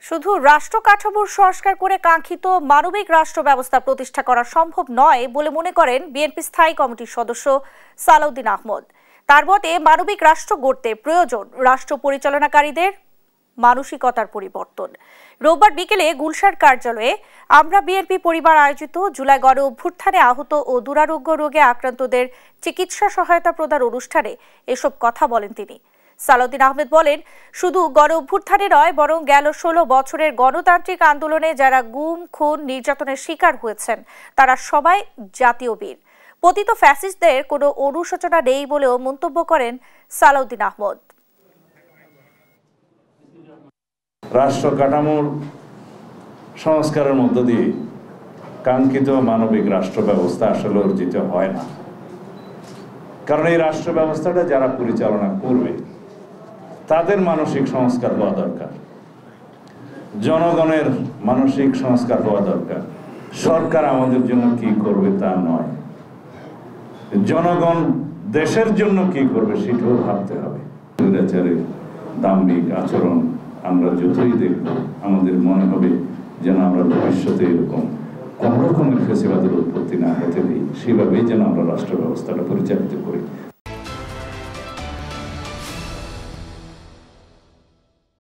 শুধু রাষ্ট্র কাঠামোর সংস্কার করে কাঙ্ক্ষিত মানবিক রাষ্ট্র ব্যবস্থা প্রতিষ্ঠা করা সম্ভব নয় বলে মনে করেন বিএনপি স্থায়ী কমিটির সদস্য সালাউদ্দিন আহমদ। তার মতে মানবিক রাষ্ট্র গড়তে প্রয়োজন রাষ্ট্র পরিচালনাকারীদের মানসিকতার পরিবর্তন। রোববার বিকেলে গুলশান কার্যালয়ে আমরা বিএনপি পরিবার আয়োজিত জুলাই গণ অভ্যুত্থানে আহত ও দুরারোগ্য রোগে আক্রান্তদের চিকিৎসা সহায়তা প্রদান অনুষ্ঠানে এসব কথা বলেন তিনি। সালাউদ্দিন আহমেদ বলেন, শুধু গণ অভ্যুত্থানে নয় বরং গেল 16 বছরের গণতান্ত্রিক আন্দোলনে যারা গুম, খুন, নির্যাতনের শিকার হয়েছেন তারা সবাই জাতীয় বীর। পতিত ফ্যাসিস্টদের কোনো অনুশোচনা নেই বলেও মন্তব্য করেন সালাউদ্দিন আহমদ। রাষ্ট্র কাঠামোর সংস্কারের মধ্য দিয়ে কাঙ্ক্ষিত মানবিক রাষ্ট্র ব্যবস্থা আসলে অর্জিত হয় না, কারণ এই রাষ্ট্র ব্যবস্থাটা যারা পরিচালনা করবে তাদের মানসিক সংস্কার হওয়া দরকার, জনগণের মানসিক সংস্কার হওয়া দরকার। সরকার আমাদের জন্য কি করবে তা নয়, জনগণ দেশের জন্য কি করবে সেটাও ভাবতে হবে। স্বৈরাচারের দাম্ভিক আচরণ আমরা যতই দেখব আমাদের মনে হবে যেন আমরা ভবিষ্যতে এরকম কোন রকমের ফেসিবাদের উৎপত্তি না হতে দিই, সেভাবেই যেন আমরা রাষ্ট্র ব্যবস্থাটা পরিচালিত করি।